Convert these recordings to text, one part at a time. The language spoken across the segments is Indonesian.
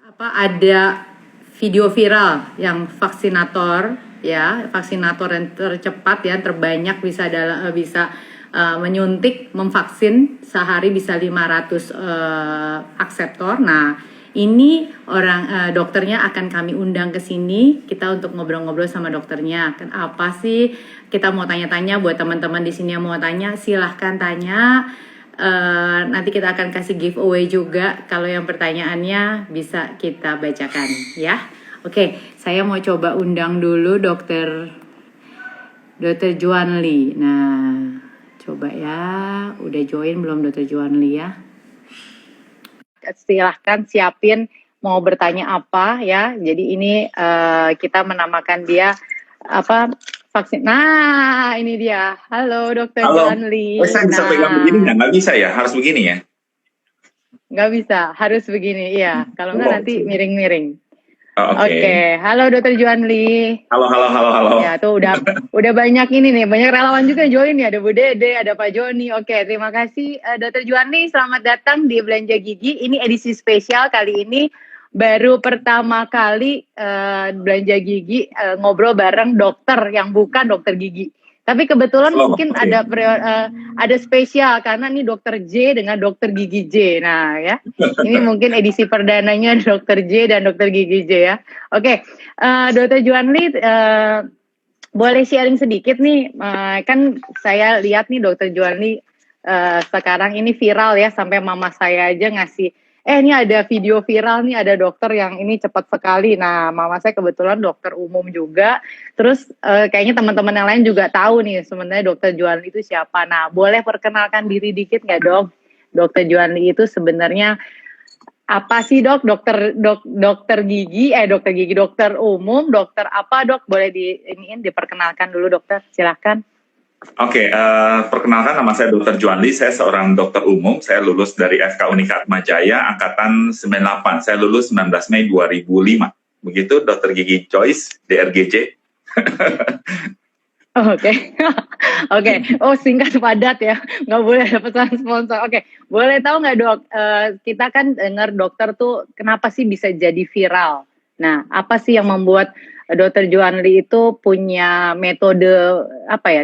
Ada video viral yang vaksinator yang tercepat ya terbanyak bisa menyuntik memvaksin sehari bisa 500 akseptor. Nah, ini dokternya akan kami undang ke sini kita untuk ngobrol-ngobrol sama dokternya. Apa sih kita mau tanya-tanya buat teman-teman di sini yang mau tanya, silahkan tanya. Nanti kita akan kasih giveaway juga. Kalau yang pertanyaannya bisa kita bacakan ya. Oke, saya mau coba undang dulu Dokter Juanli. Nah, coba ya. Udah join belum Dokter Juanli ya? Silahkan siapin mau bertanya apa ya. Jadi ini kita menamakan dia vaksin. Nah, ini dia. Halo, Dokter Juanli. Halo, saya bisa pegang begini nggak bisa ya? Harus begini ya? Nggak bisa, harus begini, iya. Kalau nggak nanti miring-miring. Oke. Halo, Dokter Juanli. Halo. Ya, tuh udah banyak ini nih, banyak relawan juga join ya. Ada Bu Dede, ada Pak Joni. Oke, terima kasih, Dokter Juanli. Selamat datang di Belanja Gigi. Ini edisi spesial kali ini. Baru pertama kali Belanja Gigi ngobrol bareng dokter yang bukan dokter gigi. Tapi kebetulan mungkin ada spesial karena ini dokter J dengan dokter gigi J. Nah ya, ini mungkin edisi perdananya dokter J dan dokter gigi J ya. Oke, Dokter Juanli boleh sharing sedikit nih. Kan saya lihat nih Dokter Juanli sekarang ini viral ya, sampai mama saya aja ngasih ini ada video viral nih, ada dokter yang ini cepat sekali. Nah, mama saya kebetulan dokter umum juga. Terus kayaknya teman-teman yang lain juga tahu nih sebenarnya Dokter Juanli itu siapa. Nah, boleh perkenalkan diri dikit nggak dok? Dokter Juanli itu sebenarnya apa sih dok? Dokter gigi, dokter umum, dokter apa dok? Boleh diperkenalkan dulu dokter, silahkan. Oke, perkenalkan nama saya Dr. Juanli, saya seorang dokter umum, saya lulus dari FK Unika Atmajaya, angkatan 98, saya lulus 19 Mei 2005, begitu Dr. Gigi Joyce, DRGJ. Oke. Oh singkat padat ya, nggak boleh ada pesan sponsor. Oke, boleh tahu nggak dok, kita kan dengar dokter tuh kenapa sih bisa jadi viral? Nah, apa sih yang membuat Dokter Juanli itu punya metode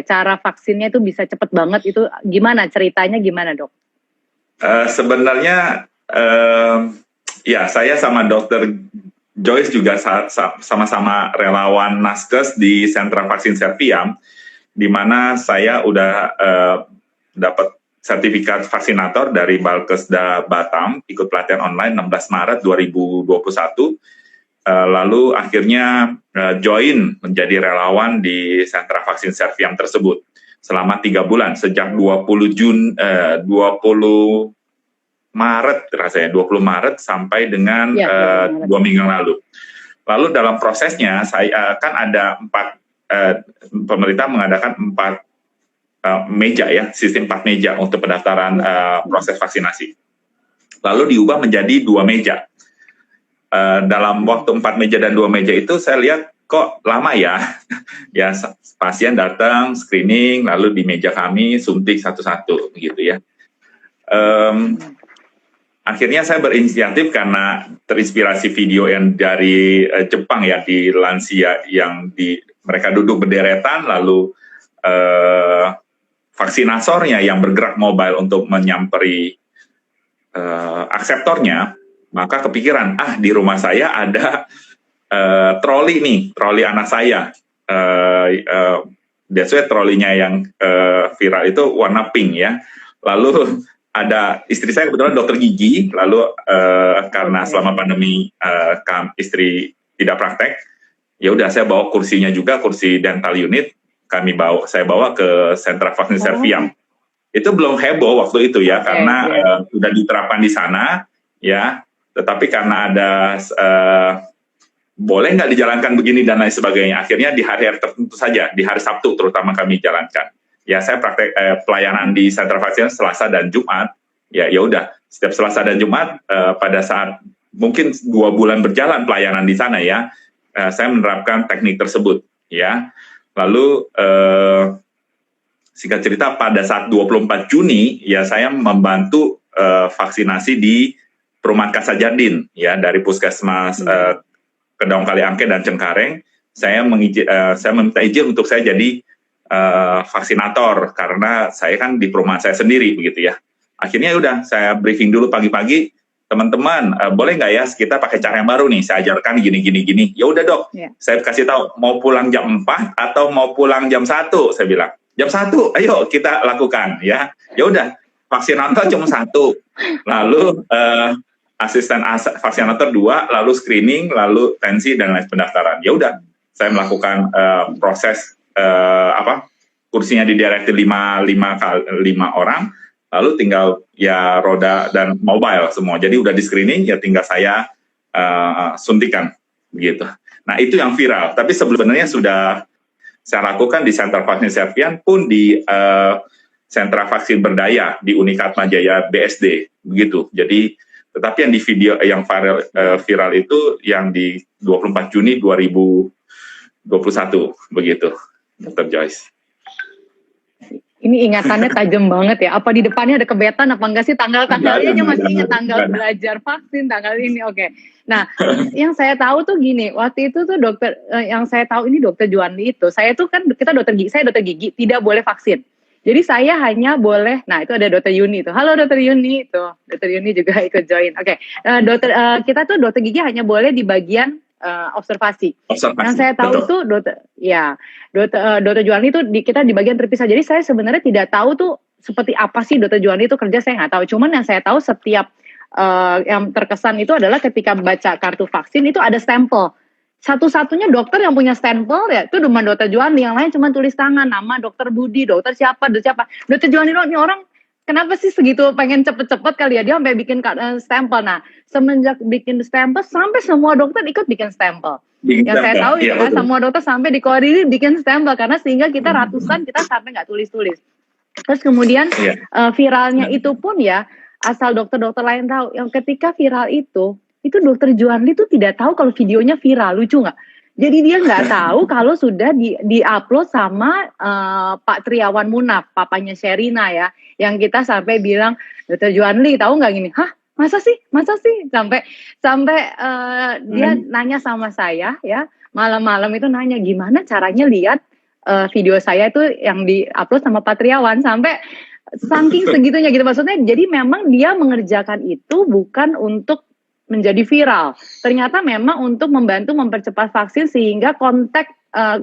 cara vaksinnya itu bisa cepet banget, itu gimana ceritanya, gimana dok? Sebenarnya ya saya sama Dokter Joyce juga sama-sama relawan Naskes di sentra vaksin Serviam, di mana saya udah dapat sertifikat vaksinator dari Balkesda Batam, ikut pelatihan online 16 Maret 2021. Lalu akhirnya join menjadi relawan di sentra vaksin Serviam tersebut selama 3 bulan, sejak 20 Maret rasanya, 20 Maret sampai dengan 2 minggu lalu. Lalu dalam prosesnya saya kan ada 4 pemerintah mengadakan 4 meja ya, sistem 4 meja untuk pendaftaran proses vaksinasi. Lalu diubah menjadi 2 meja. Dalam waktu 4 meja dan 2 meja itu saya lihat kok lama ya. Ya pasien datang screening, lalu di meja kami suntik satu-satu gitu ya. Akhirnya saya berinisiatif karena terinspirasi video yang dari Jepang ya, di lansia yang mereka duduk berderet,an, lalu vaksinatornya yang bergerak mobile untuk menyamperi akseptornya. Maka kepikiran, di rumah saya ada troli anak saya. Biasanya trolinya yang viral itu warna pink ya. Lalu ada istri saya kebetulan dokter gigi, lalu karena selama pandemi istri tidak praktek, ya udah saya bawa kursinya juga, kursi dental unit, saya bawa ke sentra vaksin Serviam. Itu belum heboh waktu itu ya, karena sudah diterapkan di sana ya. Tetapi karena ada boleh nggak dijalankan begini dan lain sebagainya, akhirnya di hari-hari tertentu saja, di hari Sabtu terutama kami jalankan. Ya saya praktek pelayanan di sentra vaksin Selasa dan Jumat. Ya udah, setiap Selasa dan Jumat pada saat mungkin 2 bulan berjalan pelayanan di sana ya, saya menerapkan teknik tersebut ya. Lalu singkat cerita pada saat 24 Juni ya saya membantu vaksinasi di Perumahan Kasajardin ya, dari Puskesmas Kedong Kaliangke dan Cengkareng. Saya meminta izin untuk saya jadi vaksinator karena saya kan di perumahan saya sendiri begitu ya. Akhirnya udah saya briefing dulu pagi-pagi, teman-teman boleh nggak ya kita pakai cara yang baru nih, saya ajarkan gini. Ya udah dok, saya kasih tahu mau pulang jam 4 atau mau pulang jam 1, saya bilang jam 1, ayo kita lakukan ya. Ya udah, vaksinator cuma 1, lalu asisten vaksinator 2, lalu screening, lalu tensi dan lain pendaftaran. Ya udah, saya melakukan proses kursinya didirectin 5 orang, lalu tinggal ya roda dan mobile semua. Jadi udah di screening, ya tinggal saya suntikan begitu. Nah itu yang viral. Tapi sebenarnya sudah saya lakukan di Sentra Vaksin Servian pun di Sentra Vaksin Berdaya di Unikat Jaya BSD begitu. Jadi tetapi yang di video yang viral itu yang di 24 Juni 2021 begitu. Dr. Joyce. Ini ingatannya tajam banget ya. Apa di depannya ada kebetan apa enggak sih? Tanggal-tanggalnya masih ingat tanggal belajar vaksin, tanggal ini. Oke. Nah, yang saya tahu tuh gini, waktu itu tuh dokter, yang saya tahu ini Dokter Juwandi itu, saya tuh kan, kita saya dokter gigi, tidak boleh vaksin. Jadi saya hanya boleh, nah itu ada Dokter Yuni tuh. Halo Dokter Yuni, tuh Dokter Yuni juga ikut join. Oke. Kita tuh dokter gigi hanya boleh di bagian observasi. Yang saya tahu tuh Dokter Juwandi itu kita di bagian terpisah. Jadi saya sebenarnya tidak tahu tuh seperti apa sih Dokter Juwandi itu kerja, saya nggak tahu. Cuman yang saya tahu setiap yang terkesan itu adalah ketika baca kartu vaksin itu ada stempel. Satu-satunya dokter yang punya stempel ya itu cuma Dokter Juwandi, yang lain cuma tulis tangan, nama Dokter Budi, dokter siapa. Dokter Juwandi ini orang kenapa sih segitu pengen cepet-cepet kali ya, dia sampai bikin stempel. Nah, semenjak bikin stempel sampai semua dokter ikut bikin stempel. Yang saya tahu ya, semua dokter sampai di koordinir bikin stempel karena sehingga kita ratusan kita sampai nggak tulis-tulis. Terus kemudian viralnya itu pun ya asal dokter-dokter lain tahu. Yang ketika viral itu Dokter Juwandi itu tidak tahu kalau videonya viral, lucu nggak? Jadi dia nggak tahu kalau sudah di-upload sama Pak Triawan Munaf, papanya Sherina ya, yang kita sampai bilang Dokter Juwandi tahu nggak gini? Hah? Masa sih? Sampai dia nanya sama saya ya, malam-malam itu nanya gimana caranya lihat video saya itu yang di-upload sama Pak Triawan, sampai saking segitunya gitu. Maksudnya jadi memang dia mengerjakan itu bukan untuk menjadi viral. Ternyata memang untuk membantu mempercepat vaksin sehingga kontak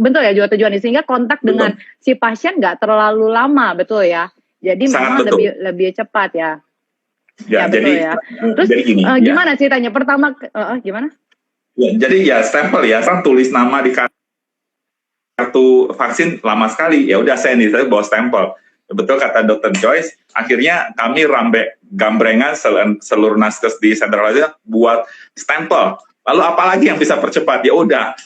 betul ya Dokter Juwandi, sehingga kontak dengan si pasien nggak terlalu lama, betul ya. Jadi memang lebih cepat ya. Ya betul ya. Terus jadi gini, gimana ceritanya? Pertama gimana? Ya, jadi ya stempel ya, kan tulis nama di kartu vaksin lama sekali. Ya udah saya bawa stempel. Betul kata Dr. Joyce, akhirnya kami gambrengan seluruh naskes di Sentral aja buat stempel. Lalu apalagi yang bisa percepat? Ya udah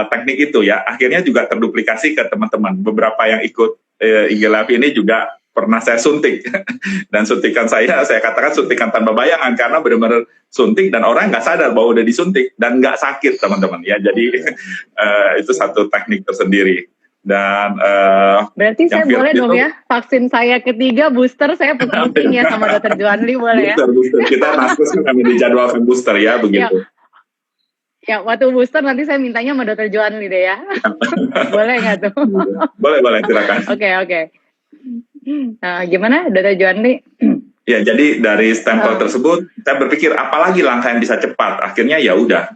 teknik itu ya. Akhirnya juga terduplikasi ke teman-teman. Beberapa yang ikut IG Live ini juga pernah saya suntik. Dan suntikan saya katakan suntikan tanpa bayangan karena benar-benar suntik dan orang nggak sadar bahwa udah disuntik dan nggak sakit teman-teman ya. Jadi itu satu teknik tersendiri. Dan berarti saya boleh dong ya vaksin saya ketiga booster, saya pusing ya sama Dokter Juwandi, boleh ya? Booster. Kita naskes kami dijadwalkan booster ya begitu. Ya waktu booster nanti saya mintanya sama Dokter Juwandi deh ya. Boleh nggak tuh? Boleh silakan. Oke. Nah, gimana Dokter Juwandi? Ya jadi dari stempel tersebut saya berpikir apalagi langkah yang bisa cepat. Akhirnya ya udah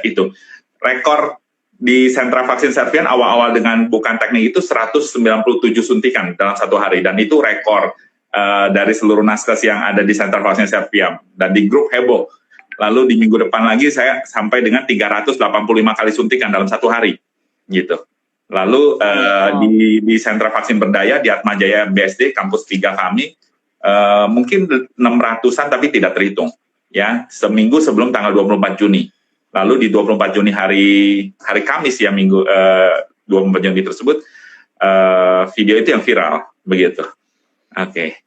itu rekor di Sentra Vaksin Servian awal-awal dengan bukan teknik itu 197 suntikan dalam satu hari, dan itu rekor dari seluruh naskes yang ada di Sentra Vaksin Servian, dan di grup heboh. Lalu di minggu depan lagi saya sampai dengan 385 kali suntikan dalam satu hari gitu. Lalu di Sentra Vaksin Berdaya di Atma Jaya BSD kampus 3 kami mungkin 600-an tapi tidak terhitung ya, seminggu sebelum tanggal 24 Juni. Lalu di 24 Juni hari Kamis ya, minggu 24 Juni tersebut video itu yang viral begitu. Oke.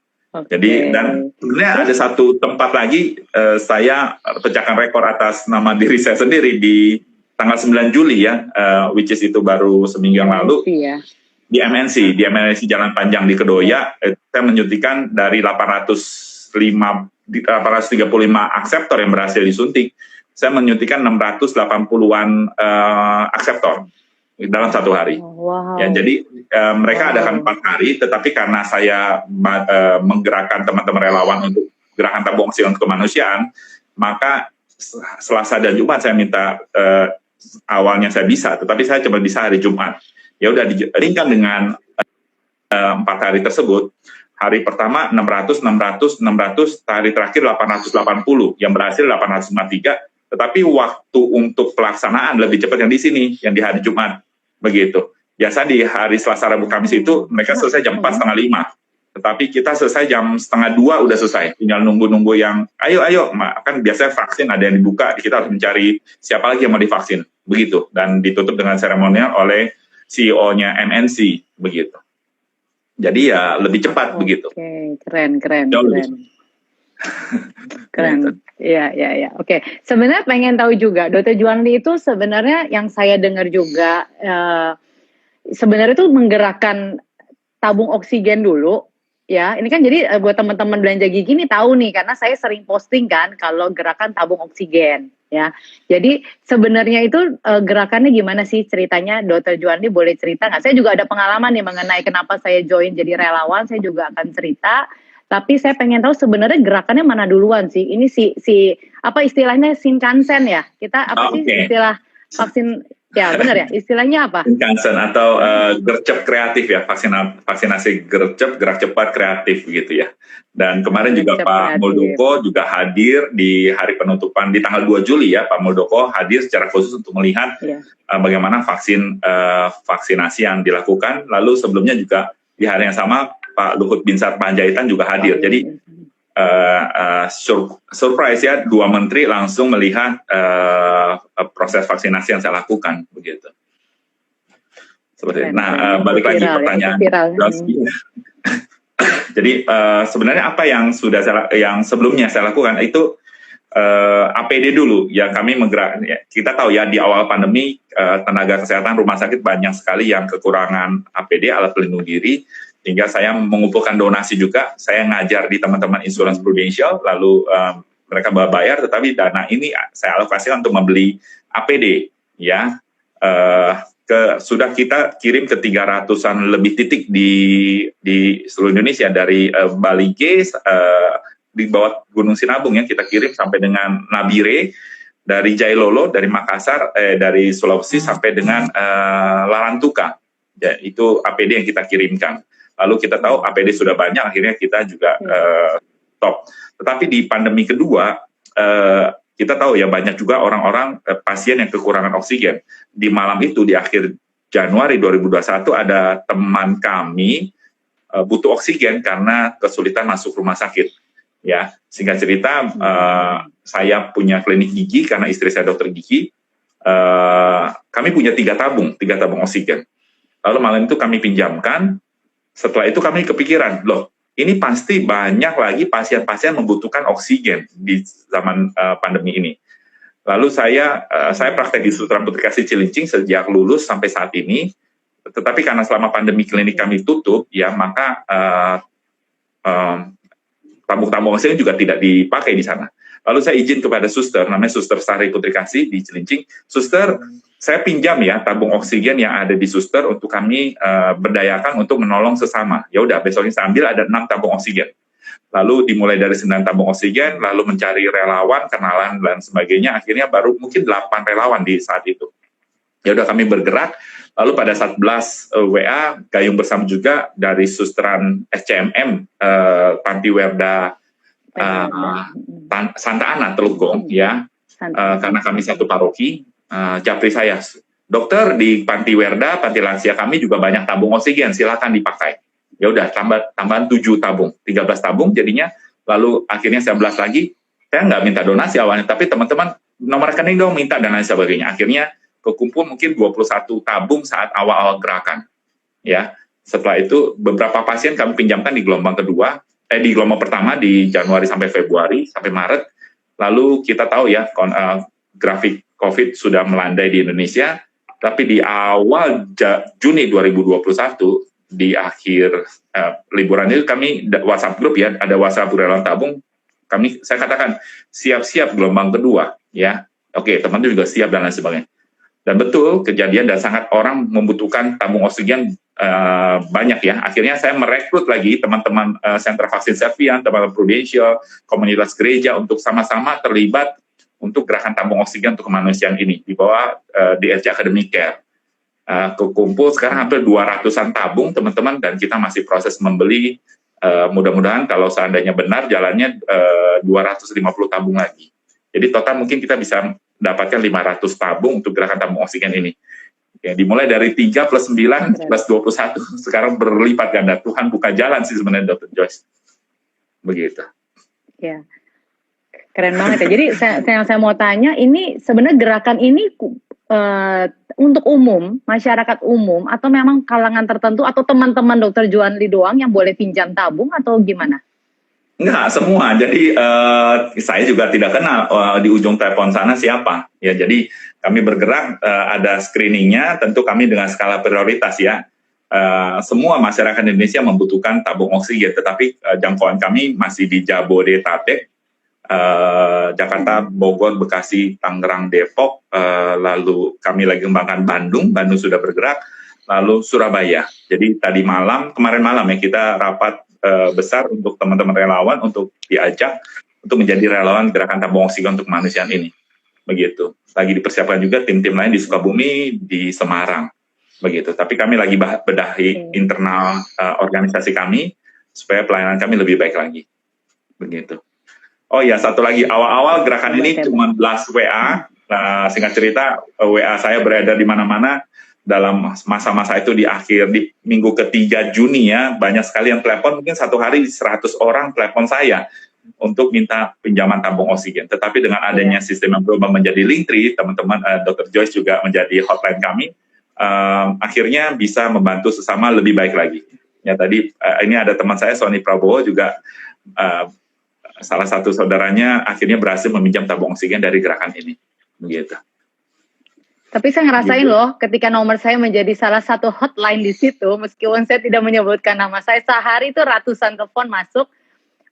Jadi dan sebenarnya ada satu tempat lagi saya pecahkan rekor atas nama diri saya sendiri di tanggal 9 Juli ya, which is itu baru seminggu yang lalu. Di MNC Jalan Panjang di Kedoya, saya menyuntikan dari 800 akseptor yang berhasil disuntik. Saya menyuntikkan 680-an akseptor dalam 1 hari. Wow. Ya, jadi mereka adakan 4 hari, tetapi karena saya menggerakkan teman-teman relawan untuk gerakan tabung oksigen kemanusiaan, maka Selasa dan Jumat saya minta, awalnya saya bisa, tetapi saya cuma bisa hari Jumat. Ya udah diringkan dengan 4 hari tersebut. Hari pertama 600, hari terakhir 880, yang berhasil 853, tetapi waktu untuk pelaksanaan lebih cepat yang di sini, yang di hari Jumat, begitu. Biasa di hari Selasa, Rabu, Kamis itu mereka selesai jam 4:30, tetapi kita selesai jam 1:30 udah selesai, tinggal nunggu-nunggu yang, ayo, kan biasanya vaksin ada yang dibuka, kita harus mencari siapa lagi yang mau divaksin, begitu, dan ditutup dengan seremonial oleh CEO-nya MNC, begitu. Jadi ya lebih cepat begitu. Oke, keren. Keren. Iya. Oke. Sebenarnya pengen tahu juga, Dr. Juwandi itu sebenarnya yang saya dengar juga, sebenarnya itu menggerakkan tabung oksigen dulu. Ya, ini kan jadi buat teman-teman belanja gigi nih tahu nih, karena saya sering posting kan kalau gerakan tabung oksigen. Ya, jadi sebenarnya itu gerakannya gimana sih ceritanya, Dr. Juwandi boleh cerita nggak? Saya juga ada pengalaman nih mengenai kenapa saya join jadi relawan, saya juga akan cerita. Tapi saya pengen tahu sebenarnya gerakannya mana duluan sih? Ini si apa istilahnya Shinkansen ya? Kita apa sih istilah vaksin? Ya benar ya, istilahnya apa? Shinkansen atau gercep kreatif ya, vaksinasi gercep, gerak cepat kreatif gitu ya. Dan kemarin juga Pak Muldoko juga hadir di hari penutupan di tanggal 2 Juli ya, Pak Muldoko hadir secara khusus untuk melihat bagaimana vaksinasi yang dilakukan. Lalu sebelumnya juga di hari yang sama Pak Luhut Binsar Panjaitan juga hadir. Jadi surprise ya, 2 menteri langsung melihat proses vaksinasi yang saya lakukan begitu. Seperti nah, balik lagi pertanyaan. Jadi sebenarnya apa yang yang sebelumnya saya lakukan itu APD dulu ya, kami menggerak. Ya, kita tahu ya di awal pandemi tenaga kesehatan rumah sakit banyak sekali yang kekurangan APD, alat pelindung diri. Sehingga saya mengumpulkan donasi juga, saya ngajar di teman-teman Insurance Prudential, lalu mereka bayar, tetapi dana ini saya alokasikan untuk membeli APD, ya. Sudah kita kirim ke 300-an lebih titik di seluruh Indonesia, dari Bali G, di bawah Gunung Sinabung ya, kita kirim sampai dengan Nabire, dari Jailolo, dari Makassar, dari Sulawesi sampai dengan Larantuka, ya, itu APD yang kita kirimkan. Lalu kita tahu APD sudah banyak, akhirnya kita juga stop. Tetapi di pandemi kedua, kita tahu ya banyak juga orang-orang pasien yang kekurangan oksigen. Di malam itu, di akhir Januari 2021, ada teman kami butuh oksigen karena kesulitan masuk rumah sakit. Ya, singkat cerita, saya punya klinik gigi karena istri saya dokter gigi. Kami punya 3 tabung oksigen. Lalu malam itu kami pinjamkan. Setelah itu kami kepikiran, loh, ini pasti banyak lagi pasien-pasien membutuhkan oksigen di zaman pandemi ini. Lalu saya praktek di Sultan Putri Cilincing sejak lulus sampai saat ini. Tetapi karena selama pandemi klinik kami tutup, ya maka tabung-tabung oksigen juga tidak dipakai di sana. Lalu saya izin kepada suster, namanya Suster Sari Putri Kasih di Cilincing. Suster, saya pinjam ya tabung oksigen yang ada di suster untuk kami berdayakan untuk menolong sesama. Ya udah, besoknya saya ambil ada 6 tabung oksigen. Lalu dimulai dari 9 tabung oksigen, lalu mencari relawan, kenalan dan sebagainya. Akhirnya baru mungkin 8 relawan di saat itu. Ya udah, kami bergerak. Lalu pada saat 11 WA gayung bersama juga dari susteran SCMM Panti Werda Santa Ana Telugong ya, karena kami satu paroki. Japri saya, dokter di Panti Werda, Panti Lansia kami juga banyak tabung oksigen, silakan dipakai. Ya udah, tambahan 7 tabung, 13 tabung jadinya. Lalu akhirnya saya 11 lagi, saya nggak minta donasi awalnya, tapi teman-teman nomor rekening dong, minta dan lain sebagainya. Akhirnya kekumpul mungkin 21 tabung saat awal-awal gerakan. Ya, setelah itu beberapa pasien kami pinjamkan di gelombang kedua, di gelombang pertama di Januari sampai Februari sampai Maret. Lalu kita tahu ya grafik COVID sudah melandai di Indonesia, tapi di awal Juni 2021 di akhir liburan itu kami WhatsApp grup ya, ada WhatsApp relawan tabung. Saya katakan siap-siap gelombang kedua ya. Oke, teman-teman juga siap dan lain sebagainya. Dan betul kejadian dan sangat orang membutuhkan tabung oksigen banyak ya. Akhirnya saya merekrut lagi teman-teman sentra vaksin Servian, teman-teman Prudential, komunitas gereja untuk sama-sama terlibat untuk gerakan tabung oksigen untuk kemanusiaan ini di bawah DRJ Academy Care. Kekumpul sekarang hampir 200-an tabung teman-teman, dan kita masih proses membeli. Mudah-mudahan kalau seandainya benar jalannya 250 tabung lagi. Jadi total mungkin kita bisa dapatkan 500 tabung untuk gerakan tabung oksigen ini. Ya, dimulai dari 3 plus 9 plus 21, sekarang berlipat ganda. Tuhan buka jalan sih sebenarnya, Dr. Joyce. Begitu. Ya, keren banget ya. Jadi saya mau tanya, ini sebenarnya gerakan ini untuk umum, masyarakat umum, atau memang kalangan tertentu, atau teman-teman Dr. Juanli doang yang boleh pinjam tabung, atau gimana? Enggak, semua. Jadi saya juga tidak kenal di ujung telepon sana siapa. Ya, jadi kami bergerak, ada screeningnya, tentu kami dengan skala prioritas ya. Semua masyarakat Indonesia membutuhkan tabung oksigen, tetapi jangkauan kami masih di Jabodetabek, Jakarta, Bogor, Bekasi, Tangerang, Depok, lalu kami lagi kembangkan Bandung sudah bergerak, lalu Surabaya. Jadi kemarin malam ya kita rapat besar untuk teman-teman relawan untuk diajak untuk menjadi relawan gerakan tabung oksigen untuk kemanusiaan ini. Begitu. Lagi dipersiapkan juga tim-tim lain di Sukabumi, di Semarang. Begitu. Tapi kami lagi bedahi internal organisasi kami supaya pelayanan kami lebih baik lagi. Begitu. Oh ya, satu lagi, awal-awal gerakan ini cuma blast WA. Nah, singkat cerita, WA saya beredar di mana-mana. Dalam masa-masa itu di minggu ketiga Juni ya, banyak sekali yang telepon, mungkin satu hari 100 orang telepon saya untuk minta pinjaman tabung oksigen. Tetapi dengan adanya sistem yang berubah menjadi Linktree, teman-teman Dr. Joyce juga menjadi hotline kami, akhirnya bisa membantu sesama lebih baik lagi. Ya tadi ini ada teman saya Sony Prabowo juga, salah satu saudaranya akhirnya berhasil meminjam tabung oksigen dari gerakan ini. Begitu. Tapi saya ngerasain loh, ketika nomor saya menjadi salah satu hotline di situ, meskipun saya tidak menyebutkan nama saya, sehari itu ratusan telepon masuk,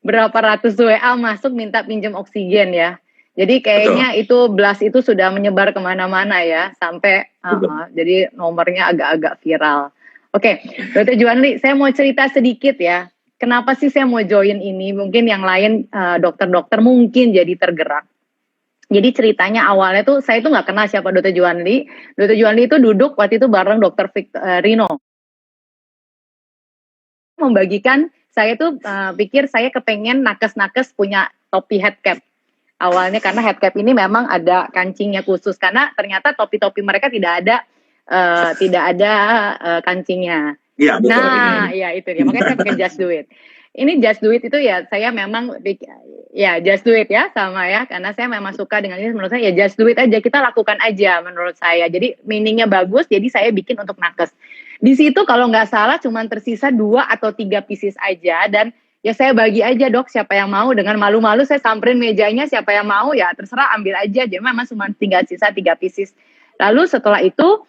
berapa ratus WA masuk minta pinjam oksigen ya. Jadi kayaknya itu blast itu sudah menyebar kemana-mana ya, sampai jadi nomornya agak-agak viral. Oke, Dr. Juanli, saya mau cerita sedikit ya. Kenapa sih saya mau join ini? Mungkin yang lain dokter-dokter mungkin jadi tergerak. Jadi ceritanya awalnya tuh saya tuh nggak kenal siapa Dr. Juanli. Dr. Juanli itu duduk waktu itu bareng Dr. Rino. Membagikan, saya tuh pikir saya kepengen nakes-nakes punya topi head cap. Awalnya karena head cap ini memang ada kancingnya khusus, karena ternyata topi-topi mereka tidak ada kancingnya. Iya, betul. Nah, ya itu dia. Makanya saya pakai Just Do It. Ini Just Do It itu ya saya memang ya Just Do It ya sama ya, karena saya memang suka dengan ini. Menurut saya ya Just Do It aja, kita lakukan aja menurut saya. Jadi meaningnya bagus, jadi saya bikin untuk nakes. Di situ kalau nggak salah cuma tersisa 2 atau 3 pieces aja, dan ya saya bagi aja, Dok, siapa yang mau. Dengan malu-malu saya samperin mejanya, siapa yang mau ya terserah ambil aja. Jadi memang cuma tinggal sisa 3 pieces. Lalu setelah itu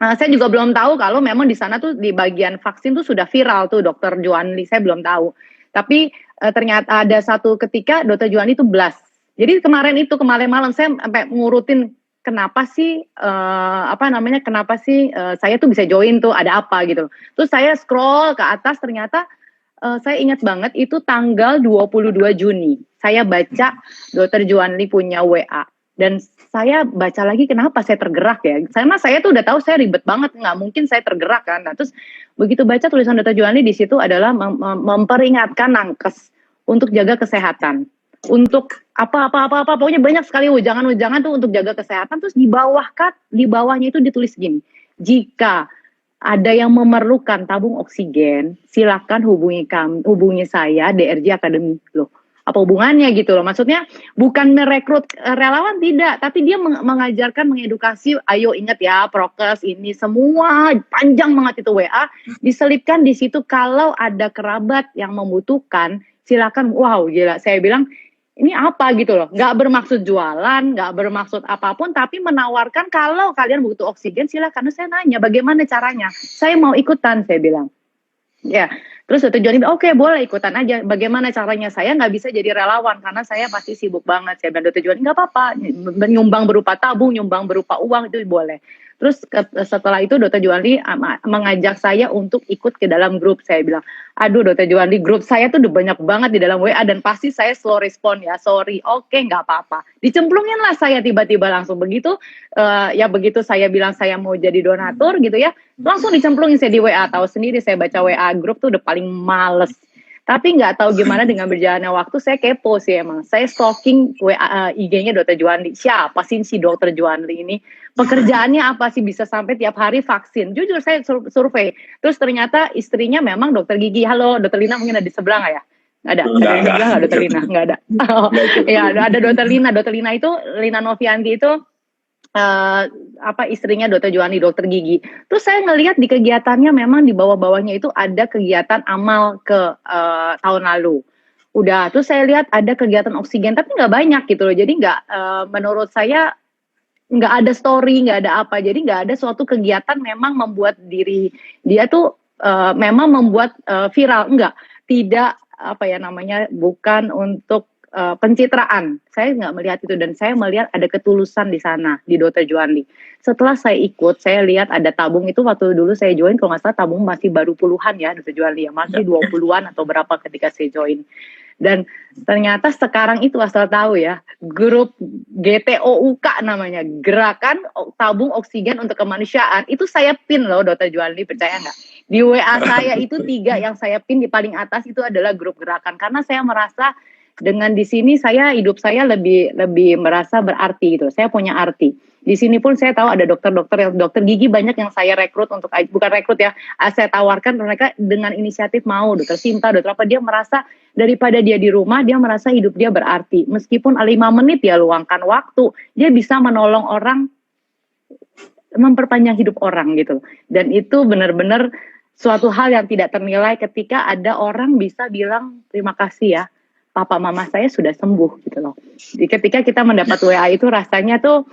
saya juga belum tahu kalau memang di sana tuh di bagian vaksin tuh sudah viral tuh Dr. Juanli, saya belum tahu. Tapi ternyata ada satu ketika Dr. Juanli itu blast. Jadi kemarin malam saya sampai ngurutin kenapa sih kenapa sih saya tuh bisa join tuh, ada apa gitu. Terus saya scroll ke atas, ternyata saya ingat banget itu tanggal 22 Juni. Saya baca Dr. Juanli punya WA. Dan saya baca lagi kenapa saya tergerak ya. Karena saya tuh udah tahu saya ribet banget, nggak mungkin saya tergerak kan. Nah, terus begitu baca tulisan Dr. Juanli di situ adalah memperingatkan nakes untuk jaga kesehatan. Untuk apa pokoknya banyak sekali ujangan-ujangan tuh untuk jaga kesehatan. Terus di bawahnya itu ditulis gini, jika ada yang memerlukan tabung oksigen, silakan hubungi saya DRJ Academy. Loh, apa hubungannya gitu loh, maksudnya bukan merekrut relawan, tidak, tapi dia mengajarkan, mengedukasi, ayo ingat ya prokes ini semua, panjang banget itu WA, diselipkan di situ kalau ada kerabat yang membutuhkan, silakan. Wow, gila, saya bilang ini apa gitu loh, nggak bermaksud jualan, nggak bermaksud apapun, tapi menawarkan kalau kalian butuh oksigen silakan. Saya nanya bagaimana caranya, saya mau ikutan, saya bilang. Ya, terus Dokter Joni bilang, oke boleh ikutan aja. Bagaimana caranya? Saya nggak bisa jadi relawan karena saya pasti sibuk banget. Saya bilang, Dokter Joni nggak apa-apa, nyumbang berupa tabung, nyumbang berupa uang itu boleh. Terus setelah itu Dokter Juwandi mengajak saya untuk ikut ke dalam grup. Saya bilang, aduh Dokter Juwandi, grup saya tuh udah banyak banget di dalam WA dan pasti saya slow respon ya, sorry. Oke, nggak apa-apa. Dicemplungin lah saya tiba-tiba langsung begitu. Ya begitu saya bilang saya mau jadi donatur gitu ya, langsung dicemplungin saya di WA. Tahu sendiri saya baca WA grup tuh udah paling males. Tapi nggak tahu gimana dengan berjalannya waktu saya kepo sih emang. Saya stalking WA IG-nya Dokter Juwandi. Siapa sih si Dokter Juwandi ini? Pekerjaannya apa sih bisa sampai tiap hari vaksin? Jujur saya survei. Terus ternyata istrinya memang dokter gigi. Halo, Dokter Lina mungkin ada di sebelah nggak ya? Nggak ada. Nggak Dokter Lina, nggak ada. Oh, ya ada Dokter Lina. Dokter Lina itu Lina Novianti itu istrinya Dokter Juwandi, dokter gigi. Terus saya ngelihat di kegiatannya memang di bawah-bawahnya itu ada kegiatan amal ke tahun lalu. Udah, terus saya lihat ada kegiatan oksigen tapi nggak banyak gitu loh. Jadi nggak, menurut saya nggak ada story, nggak ada apa. Jadi nggak ada suatu kegiatan memang membuat diri dia tuh memang membuat viral. Enggak, tidak bukan untuk pencitraan. Saya nggak melihat itu dan saya melihat ada ketulusan di sana di Dokter Juwandi. Setelah saya ikut, saya lihat ada tabung itu waktu dulu saya join kalau nggak salah tabung masih baru puluhan ya Dokter Juwandi ya, masih 20-an atau berapa ketika saya join. Dan ternyata sekarang itu asal tahu ya, grup GTOUK namanya, Gerakan Tabung Oksigen untuk Kemanusiaan, itu saya pin loh Dokter Juwandi, percaya nggak? Di WA saya itu 3 yang saya pin di paling atas itu adalah grup gerakan, karena saya merasa dengan di sini hidup saya lebih merasa berarti gitu. Saya punya arti. Di sini pun saya tahu ada dokter gigi banyak yang saya rekrut untuk, bukan rekrut ya, saya tawarkan mereka dengan inisiatif mau, Dokter Sinta, dokter apa, dia merasa daripada dia di rumah, dia merasa hidup dia berarti. Meskipun 5 menit dia luangkan waktu, dia bisa menolong orang, memperpanjang hidup orang gitu. Dan itu benar-benar suatu hal yang tidak ternilai ketika ada orang bisa bilang terima kasih ya, papa mama saya sudah sembuh gitu loh. Jadi ketika kita mendapat WA itu rasanya tuh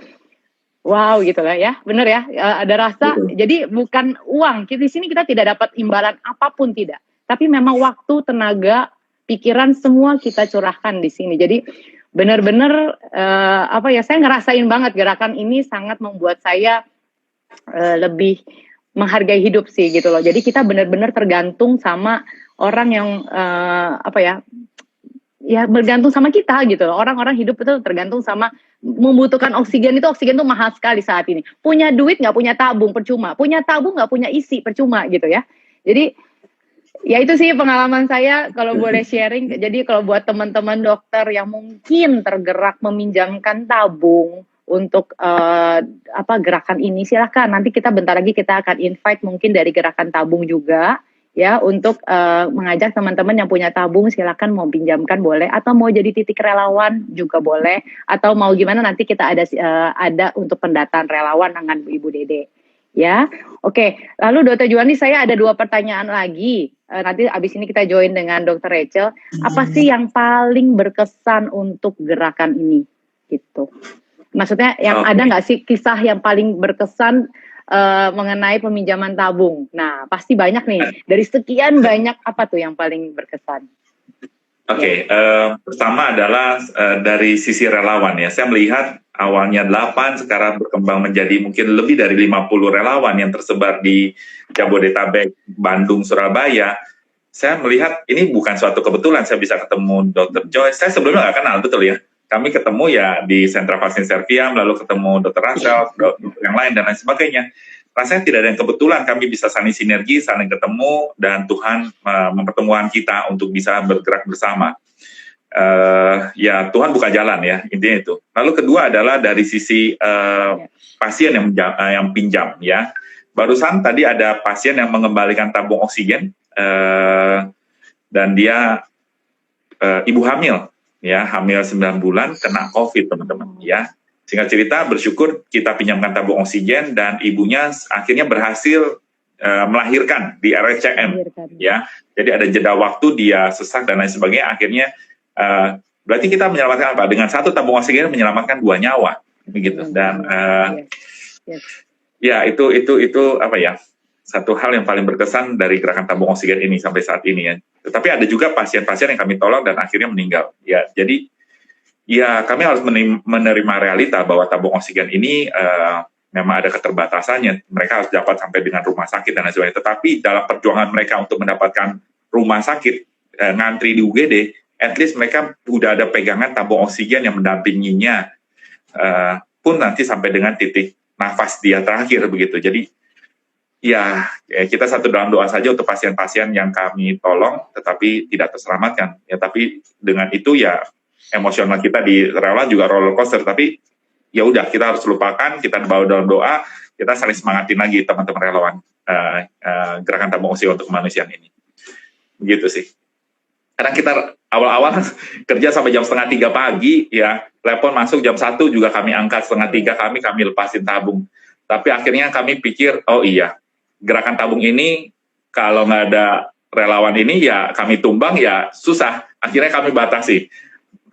wow gitu lah ya, bener ya, ada rasa. Jadi bukan uang, di sini kita tidak dapat imbalan apapun, tidak. Tapi memang waktu, tenaga, pikiran semua kita curahkan di sini. Jadi benar-benar saya ngerasain banget gerakan ini sangat membuat saya lebih menghargai hidup sih gitu loh. Jadi kita benar-benar tergantung sama orang yang bergantung sama kita gitu loh. Orang-orang hidup itu tergantung sama, membutuhkan oksigen itu mahal sekali saat ini. Punya duit nggak punya tabung percuma, punya tabung nggak punya isi percuma gitu ya. Jadi ya itu sih pengalaman saya kalau boleh sharing. Jadi kalau buat teman-teman dokter yang mungkin tergerak meminjamkan tabung untuk gerakan ini, silahkan. Nanti kita bentar lagi kita akan invite mungkin dari gerakan tabung juga ya, untuk mengajak teman-teman yang punya tabung, silakan mau pinjamkan boleh, atau mau jadi titik relawan juga boleh, atau mau gimana nanti kita ada untuk pendataan relawan dengan Ibu Dede ya. Oke, lalu Dokter Juwandi, saya ada 2 pertanyaan lagi. Nanti abis ini kita join dengan Dokter Rachel. Apa sih yang paling berkesan untuk gerakan ini gitu? Maksudnya yang ada nggak sih kisah yang paling berkesan mengenai peminjaman tabung? Nah, pasti banyak nih. Dari sekian banyak, apa tuh yang paling berkesan? Pertama adalah dari sisi relawan ya. Saya melihat awalnya 8, sekarang berkembang menjadi mungkin lebih dari 50 relawan yang tersebar di Jabodetabek, Bandung, Surabaya. Saya melihat ini bukan suatu kebetulan saya bisa ketemu Dr. Joyce. Saya sebelumnya nggak kenal, betul ya. Kami ketemu ya di sentra vaksin Serviam, lalu ketemu Dr. Rachel, dokter yang lain dan lain sebagainya. Rasanya tidak ada yang kebetulan, kami bisa saling sinergi, saling ketemu, dan Tuhan mempertemukan kita untuk bisa bergerak bersama. Ya Tuhan buka jalan ya, intinya itu. Lalu kedua adalah dari sisi pasien yang pinjam ya. Barusan tadi ada pasien yang mengembalikan tabung oksigen, dan dia ibu hamil. Ya, hamil 9 bulan kena COVID teman-teman ya. Singkat cerita, bersyukur kita pinjamkan tabung oksigen dan ibunya akhirnya berhasil melahirkan di RSCM ya. Jadi ada jeda waktu, dia sesak dan lain sebagainya. Akhirnya berarti kita menyelamatkan apa? Dengan 1 tabung oksigen menyelamatkan 2 nyawa begitu. Dan ya itu apa ya? satu hal yang paling berkesan dari gerakan tabung oksigen ini sampai saat ini ya. Tetapi ada juga pasien-pasien yang kami tolong dan akhirnya meninggal. Ya, jadi ya kami harus menerima realita bahwa tabung oksigen ini memang ada keterbatasannya. Mereka harus dapat sampai dengan rumah sakit dan lain sebagainya. Tetapi dalam perjuangan mereka untuk mendapatkan rumah sakit, ngantri di UGD, at least mereka udah ada pegangan tabung oksigen yang mendampinginya pun nanti sampai dengan titik nafas dia terakhir begitu. Jadi ya kita satu dalam doa saja untuk pasien-pasien yang kami tolong tetapi tidak terselamatkan. Ya tapi dengan itu ya emosional kita di relawan juga roller coaster, tapi ya udah kita harus lupakan, kita bawa dalam doa, kita saling semangatin lagi teman-teman relawan gerakan tabung oksigen untuk kemanusiaan ini. Begitu sih. Karena kita awal-awal kerja sampai jam 2:30 pagi, ya telepon masuk jam 1 juga kami angkat, 2:30 kami lepasin tabung. Tapi akhirnya kami pikir, oh iya, gerakan tabung ini kalau nggak ada relawan ini ya kami tumbang ya susah. Akhirnya kami batasi.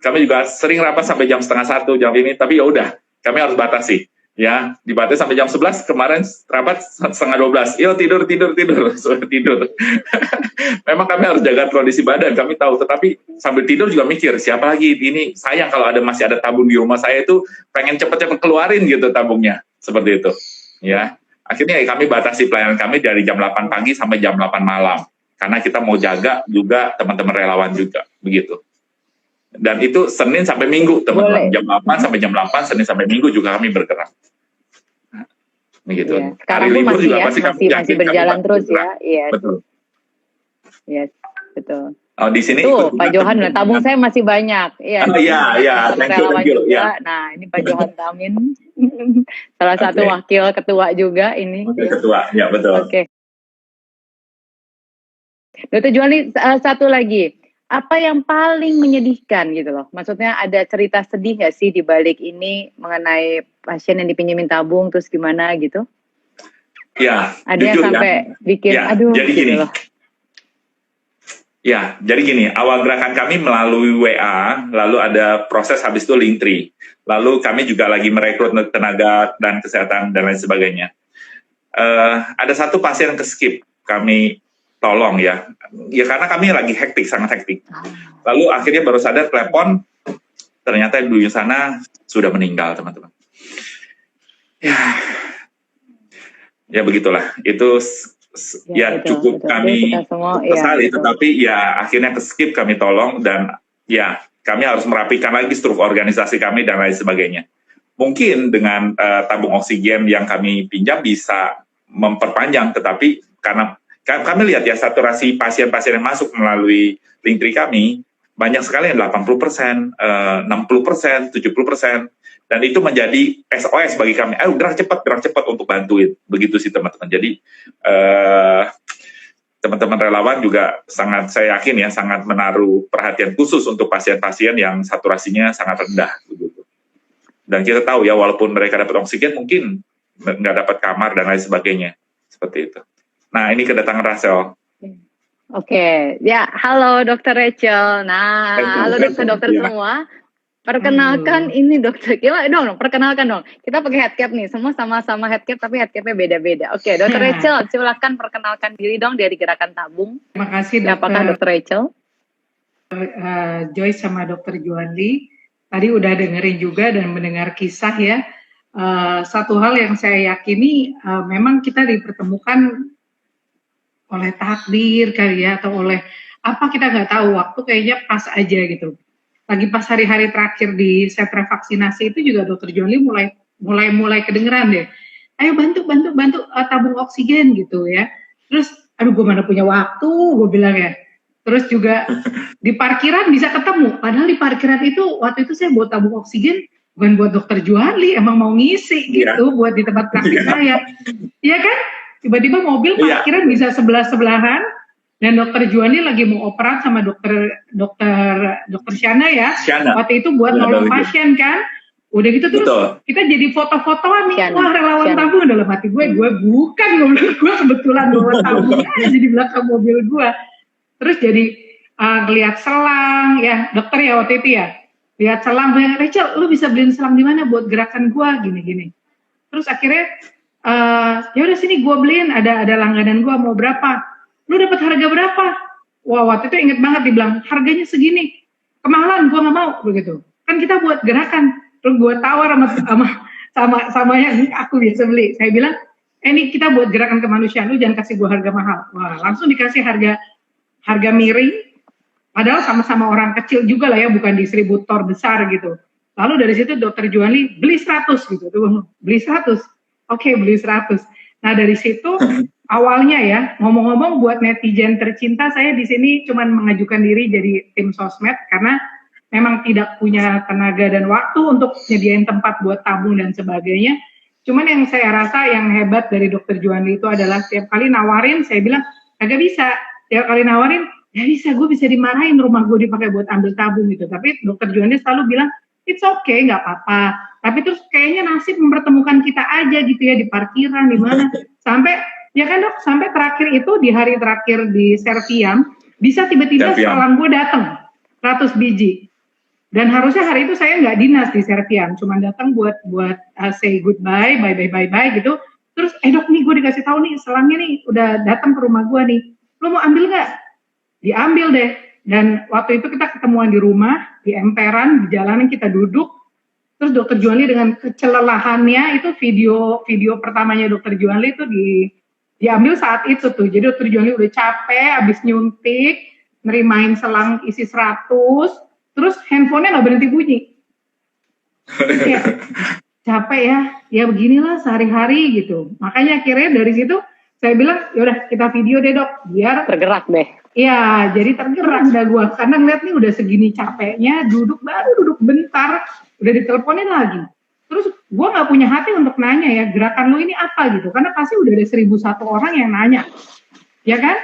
Kami juga sering rapat sampai jam 12:30 jam ini, tapi ya udah kami harus batasi. Ya, dibatasi sampai jam 11, kemarin rapat 11:30. Yo tidur. Memang kami harus jaga kondisi badan, kami tahu, tetapi sambil tidur juga mikir, siapa lagi ini sayang kalau masih ada tabung di rumah saya itu pengen cepet-cepet keluarin gitu tabungnya, seperti itu. Ya, akhirnya kami batasi pelayanan kami dari jam 8 pagi sampai jam 8 malam. Karena kita mau jaga juga teman-teman relawan juga, begitu. Dan itu Senin sampai Minggu, teman-teman. Jam 8 sampai jam 8, Senin sampai Minggu juga kami bergerak. Begitu. Ya, hari libur juga masih berjalan terus ya. Iya. Betul. Yes, betul. Oh, di sini tuh Pak Johan, tabung saya masih banyak. Iya. Oh, iya. Thank you. Ya. Nah, ini Pak Johan Tamin, salah satu wakil ketua juga ini. Wakil ketua, ya betul. Oke. Dr. Juwandi, satu lagi. Apa yang paling menyedihkan gitu loh? Maksudnya ada cerita sedih nggak sih di balik ini mengenai pasien yang dipinjemin tabung terus gimana gitu? Ya, ada yang sampai bikin aduh jadi gitu gini. Loh. Ya, jadi gini, awal gerakan kami melalui WA, lalu ada proses habis itu Linktree. Lalu kami juga lagi merekrut tenaga dan kesehatan dan lain sebagainya. Ada satu pasien yang ke-skip, kami tolong ya karena kami lagi hektik, sangat hektik. Lalu akhirnya baru sadar telepon, ternyata di sana sudah meninggal teman-teman. Ya begitulah, itu ya cukup betul. Kami kesali, tetapi ya akhirnya ke-skip kami tolong dan ya kami harus merapikan lagi struktur organisasi kami dan lain sebagainya. Mungkin dengan tabung oksigen yang kami pinjam bisa memperpanjang, tetapi karena kami lihat ya saturasi pasien-pasien yang masuk melalui Linktree kami banyak sekali yang 80%, 60%, 70%, dan itu menjadi SOS bagi kami. Gerak cepat untuk bantuin, begitu sih teman-teman. Jadi teman-teman relawan juga saya yakin ya sangat menaruh perhatian khusus untuk pasien-pasien yang saturasinya sangat rendah, begitu. Dan kita tahu ya walaupun mereka dapat oksigen mungkin nggak dapat kamar dan lain sebagainya, seperti itu. Nah, ini kedatangan Rachel. Oke, ya halo Dr. Rachel. Nah, halo dokter-dokter semua. Perkenalkan ini dokter. Gimana dong? Perkenalkan dong. Kita pakai headcap nih, semua sama-sama headcap tapi headcapnya beda-beda. Oke, Dr. Rachel, silakan perkenalkan diri dong dari Gerakan Tabung. Terima kasih dokter. Apakah Dr. Rachel? Joyce sama Dr. Juwandi. Tadi udah dengerin juga dan mendengar kisah ya. Satu hal yang saya yakini memang kita dipertemukan oleh takdir kali ya, atau oleh apa kita nggak tahu, waktu kayaknya pas aja gitu. Lagi pas hari-hari terakhir di sentra vaksinasi itu juga Dr. Juwandi mulai kedengeran deh. Ayo bantu tabung oksigen gitu ya. Terus aduh gue mana punya waktu, gue bilang ya. Terus juga di parkiran bisa ketemu. Padahal di parkiran itu waktu itu saya bawa tabung oksigen bukan buat Dr. Juwandi, emang mau ngisi gitu buat di tempat praktik saya. Iya kan? Tiba-tiba mobil parkiran bisa sebelah-sebelahan dan Dr. Juwandi lagi mau operat sama dokter Shana ya. Waktu itu buat nolong pasien kan. Udah gitu terus kita jadi foto-fotoan nih. Wah, relawan tabung dalam hati gue bukan, gue kebetulan bawa tabung aja di belakang mobil gue. Terus jadi lihat selang ya, dokter ya waktu itu ya. Lihat selang, Rachel, lu bisa beliin selang di mana buat gerakan gue gini-gini. Terus akhirnya Ya udah sini gue beliin, ada langganan gue, mau berapa? Lu dapat harga berapa? Wah, waktu itu inget banget dibilang harganya segini, kemahalan, gue nggak mau begitu. Kan kita buat gerakan, terus gue tawar sama yang aku biasa beli. Saya bilang, ini kita buat gerakan kemanusiaan, lu jangan kasih gue harga mahal. Wah, langsung dikasih harga miring. Padahal sama-sama orang kecil juga lah ya, bukan distributor besar gitu. Lalu dari situ Dokter Juanli beli 100 gitu, beli 100. Oke, beli 100. Nah dari situ awalnya ya, ngomong-ngomong buat netizen tercinta, saya di sini cuma mengajukan diri jadi tim sosmed karena memang tidak punya tenaga dan waktu untuk nyediain tempat buat tabung dan sebagainya. Cuman yang saya rasa yang hebat dari Dokter Juanli itu adalah tiap kali nawarin, saya bilang kagak bisa. Tiap kali nawarin, ya bisa, gue bisa dimarahin rumah gue dipakai buat ambil tabung gitu. Tapi Dokter Juanli selalu bilang, it's okay, nggak apa-apa. Tapi terus kayaknya nasib mempertemukan kita aja gitu ya, di parkiran, di mana. Sampai, ya kan dok, sampai terakhir itu, di hari terakhir di Serviam, bisa tiba-tiba salam gue datang, 100 biji. Dan harusnya hari itu saya nggak dinas di Serviam, cuma datang buat say goodbye, bye gitu. Terus, dok nih gue dikasih tahu nih, selangnya nih udah datang ke rumah gue nih. Lo mau ambil nggak? Diambil deh. Dan waktu itu kita ketemuan di rumah, di emperan, di jalanan kita duduk. Terus Dokter Juanli dengan kecelelahannya itu video pertamanya Dokter Juanli itu diambil saat itu tuh. Jadi Dokter Juanli udah capek, habis nyuntik, nerimain selang isi 100, terus handphonenya nggak berhenti bunyi. Ya, capek ya beginilah sehari-hari gitu. Makanya akhirnya dari situ saya bilang, yaudah kita video deh dok, biar tergerak deh. Iya, jadi tergerak dah gue. Karena ngeliat nih udah segini capeknya, baru duduk bentar, udah diteleponin lagi. Terus gue nggak punya hati untuk nanya ya, gerakan lu ini apa gitu. Karena pasti udah ada 1.001 orang yang nanya, ya kan?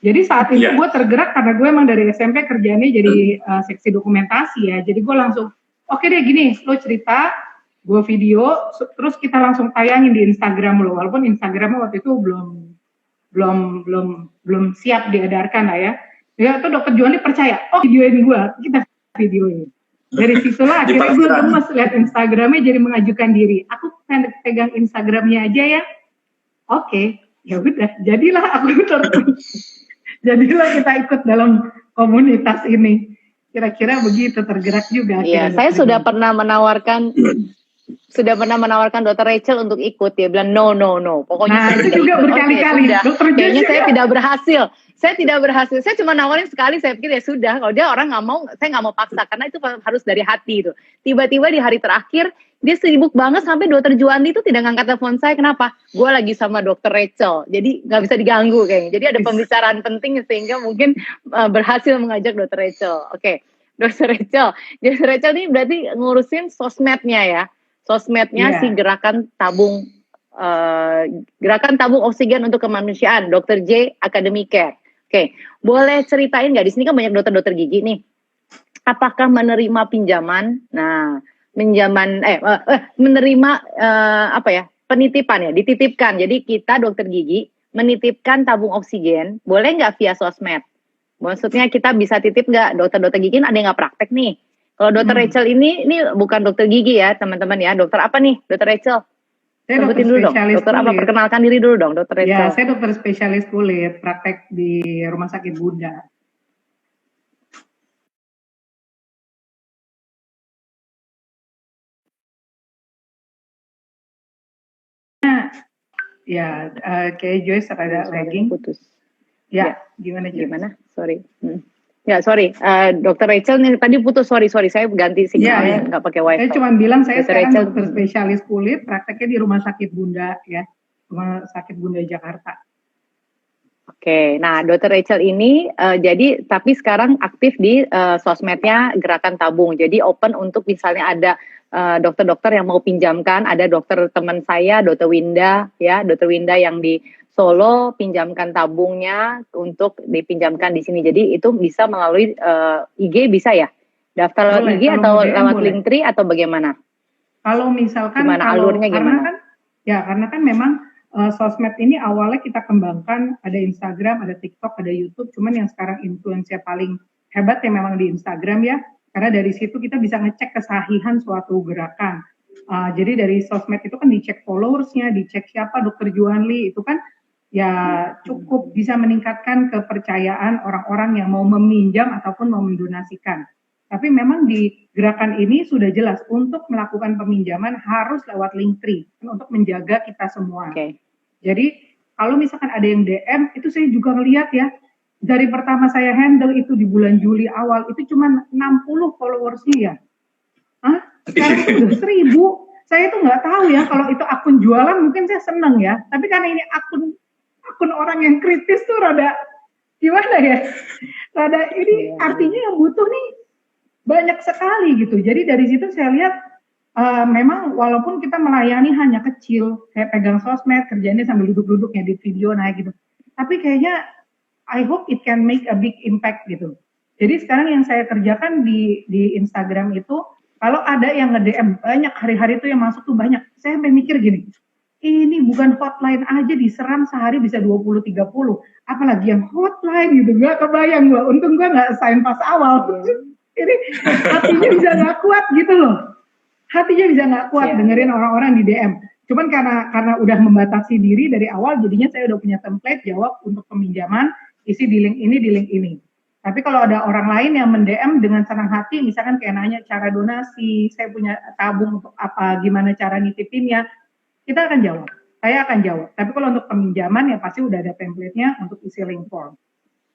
Jadi saat itu gue tergerak karena gue emang dari SMP kerjanya jadi seksi dokumentasi ya. Jadi gue langsung, oke deh gini, lo cerita, gue video, terus kita langsung tayangin di Instagram lo. Walaupun Instagramnya waktu itu belum siap diedarkan lah ya. Ya itu Dokter Juanli percaya, videoin gue, kita videoin. Dari situlah akhirnya gue gemes lihat Instagramnya, jadi mengajukan diri. Aku pegang Instagramnya aja ya. Oke, ya udah, jadilah jadilah kita ikut dalam komunitas ini. Kira-kira begitu, tergerak juga. Iya, saya sudah pernah menawarkan Dokter Rachel untuk ikut. Dia bilang no. Pokoknya itu juga berkali-kali. Kayaknya saya tidak berhasil. Saya cuma nawarin sekali. Saya pikir ya sudah. Kalau dia orang nggak mau, saya nggak mau paksa karena itu harus dari hati itu. Tiba-tiba di hari terakhir dia sibuk banget sampai Dokter Juanli itu tidak ngangkat telepon saya. Kenapa? Gue lagi sama Dokter Rachel. Jadi nggak bisa diganggu kayaknya. Jadi ada pembicaraan penting sehingga mungkin berhasil mengajak Dokter Rachel. Oke. Dokter Rachel ini berarti ngurusin sosmednya ya. Sosmednya si gerakan tabung oksigen untuk kemanusiaan, Dr. J Academy Care. Oke, boleh ceritain nggak, di sini kan banyak dokter-dokter gigi nih. Apakah menerima pinjaman? Nah, menerima penitipan ya, dititipkan. Jadi kita dokter gigi menitipkan tabung oksigen, boleh nggak via sosmed? Maksudnya kita bisa titip nggak? Dokter-dokter gigi ada yang nggak praktek nih. Kalau Dokter Rachel ini bukan dokter gigi ya teman-teman ya. Dokter apa nih Dokter Rachel? Saya dokter spesialis dokter kulit. Apa? Perkenalkan diri dulu dong Dokter Rachel. Ya, saya dokter spesialis kulit, praktek di Rumah Sakit Bunda. Ya, kayak Joyce ada lagging. Putus. Ya, gimana? Sorry. Ya, sorry. Dokter Rachel nih tadi putus. Sorry. Saya ganti signalnya nggak pakai wifi. Saya cuma bilang saya sekarang dokter spesialis kulit, prakteknya di Rumah Sakit Bunda ya, Rumah Sakit Bunda Jakarta. Oke, nah Dokter Rachel ini jadi tapi sekarang aktif di sosmednya Gerakan Tabung. Jadi open untuk misalnya ada dokter-dokter yang mau pinjamkan. Ada dokter teman saya, Dokter Winda yang di Solo pinjamkan tabungnya untuk dipinjamkan di sini. Jadi itu bisa melalui IG bisa ya? Daftar lewat IG atau lewat Linktree atau bagaimana? Kalau misalkan alurnya gimana? Karena kan memang sosmed ini awalnya kita kembangkan, ada Instagram, ada TikTok, ada YouTube. Cuman yang sekarang influence-nya paling hebat ya memang di Instagram ya. Karena dari situ kita bisa ngecek kesahihan suatu gerakan. Jadi dari sosmed itu kan dicek followersnya, dicek siapa Dokter Juanli, itu kan ya cukup bisa meningkatkan kepercayaan orang-orang yang mau meminjam ataupun mau mendonasikan. Tapi memang di gerakan ini sudah jelas untuk melakukan peminjaman harus lewat Linktree untuk menjaga kita semua. Jadi kalau misalkan ada yang DM, itu saya juga ngelihat ya, dari pertama saya handle itu di bulan Juli awal, itu cuma 60 followersnya ya. Sekarang itu udah 1000. Saya tuh nggak tahu ya, kalau itu akun jualan mungkin saya seneng ya. Tapi karena ini akun orang yang kritis tuh rada gimana ya? Rada ini artinya yang butuh nih banyak sekali gitu. Jadi dari situ saya lihat memang walaupun kita melayani hanya kecil, kayak pegang sosmed, kerjanya sambil duduk-duduk ngedit video naik gitu. Tapi kayaknya I hope it can make a big impact gitu. Jadi sekarang yang saya kerjakan di Instagram itu, kalau ada yang nge-DM banyak, hari-hari itu yang masuk tuh banyak. Saya sampai mikir gini, ini bukan hotline aja diserang sehari bisa 20-30. Apalagi yang hotline gitu, gak kebayang gue. Untung gue gak assign pas awal. Ini hatinya bisa gak kuat gitu loh. Hatinya bisa gak kuat dengerin orang-orang di DM. Cuman karena udah membatasi diri dari awal, jadinya saya udah punya template jawab untuk peminjaman, isi di link ini. Tapi kalau ada orang lain yang mend-DM dengan senang hati, misalkan kayak nanya cara donasi, saya punya tabung untuk apa, gimana cara nitipinnya, kita akan jawab. Saya akan jawab. Tapi kalau untuk peminjaman ya pasti udah ada template-nya untuk isi link form.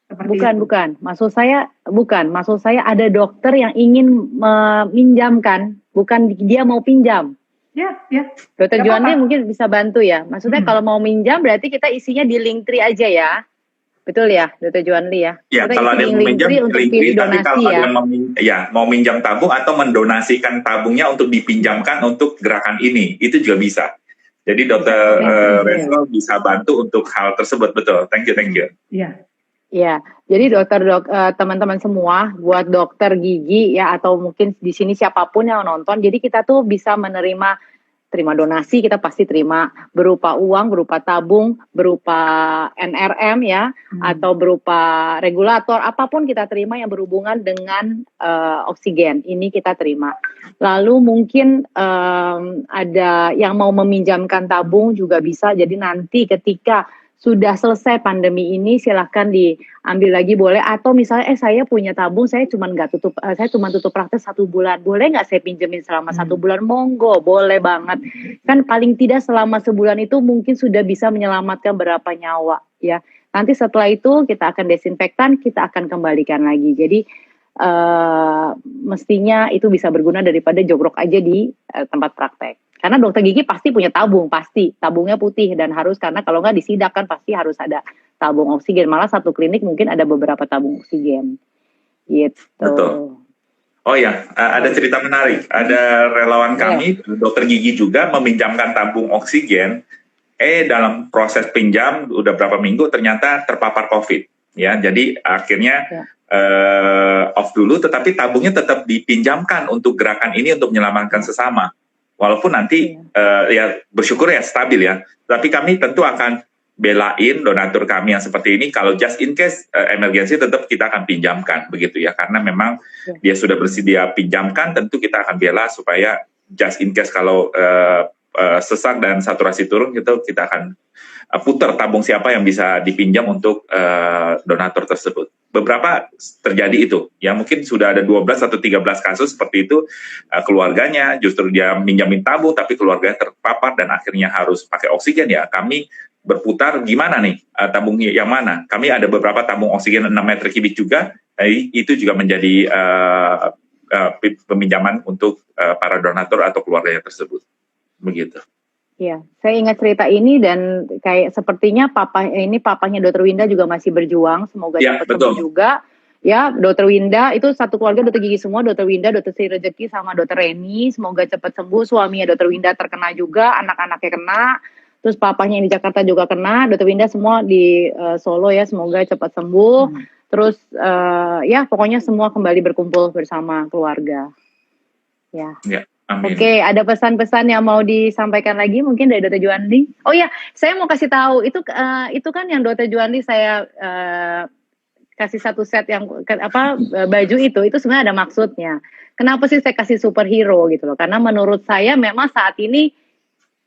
Bukan. Maksud saya ada dokter yang ingin meminjamkan, bukan dia mau pinjam. Ya. Dokter Juanli mungkin bisa bantu ya. Maksudnya kalau mau minjam berarti kita isinya di Linktree aja ya. Betul ya, Dokter Juanli ya? Ya, kalau ada yang meminjam Linktree, tapi kalau ada yang mau minjam tabung atau mendonasikan tabungnya untuk dipinjamkan untuk gerakan ini, itu juga bisa. Jadi Dokter Rachel bisa bantu untuk hal tersebut, betul. Thank you. Iya, jadi teman-teman semua, buat dokter gigi ya, atau mungkin di sini siapapun yang nonton, jadi kita tuh bisa terima donasi, kita pasti terima berupa uang, berupa tabung, berupa NRM ya, atau berupa regulator, apapun kita terima yang berhubungan dengan oksigen, ini kita terima. Lalu mungkin ada yang mau meminjamkan tabung juga bisa, jadi nanti ketika sudah selesai pandemi ini silahkan diambil lagi boleh, atau misalnya saya punya tabung, saya cuma tutup praktek 1 bulan, boleh nggak saya pinjemin selama 1 bulan? Monggo, boleh banget. Kan paling tidak selama sebulan itu mungkin sudah bisa menyelamatkan berapa nyawa ya. Nanti setelah itu kita akan desinfektan, kita akan kembalikan lagi. Jadi mestinya itu bisa berguna daripada jogrok aja di tempat praktek. Karena dokter gigi pasti punya tabung, pasti tabungnya putih dan harus, karena kalau nggak disidak kan pasti harus ada tabung oksigen. Malah satu klinik mungkin ada beberapa tabung oksigen. Gitu. Betul. Oh ya, ada cerita menarik. Ada relawan kami, dokter gigi juga meminjamkan tabung oksigen. Dalam proses pinjam udah berapa minggu ternyata terpapar COVID. Ya, jadi akhirnya off dulu, tetapi tabungnya tetap dipinjamkan untuk gerakan ini untuk menyelamatkan sesama. Walaupun nanti ya bersyukur ya stabil ya, tapi kami tentu akan belain donatur kami yang seperti ini. Kalau just in case emergency tetap kita akan pinjamkan begitu ya, karena memang dia sudah bersedia pinjamkan, tentu kita akan bela supaya just in case kalau sesak dan saturasi turun gitu, kita akan putar tabung siapa yang bisa dipinjam untuk donatur tersebut. Beberapa terjadi itu, ya mungkin sudah ada 12 atau 13 kasus seperti itu, keluarganya justru dia minjamin tabung tapi keluarganya terpapar dan akhirnya harus pakai oksigen. Ya kami berputar gimana nih tabungnya yang mana. Kami ada beberapa tabung oksigen 6 meter kubik juga, itu juga menjadi peminjaman untuk para donatur atau keluarganya tersebut. Begitu. Iya, saya ingat cerita ini dan kayak sepertinya papanya Dr. Winda juga masih berjuang, semoga cepat sembuh juga. Ya, Dr. Winda itu satu keluarga dokter gigi semua, Dr. Winda, Dr. Sri Rezeki sama Dr. Reni, semoga cepat sembuh. Suaminya Dr. Winda terkena juga, anak-anaknya kena, terus papanya yang di Jakarta juga kena, Dr. Winda semua di Solo ya, semoga cepat sembuh. Terus ya pokoknya semua kembali berkumpul bersama keluarga. Ya. Oke, ada pesan-pesan yang mau disampaikan lagi mungkin dari Dr. Juanli? Oh ya, saya mau kasih tahu itu kan yang Dr. Juanli saya kasih satu set yang baju itu sebenarnya ada maksudnya. Kenapa sih saya kasih superhero gitu loh? Karena menurut saya memang saat ini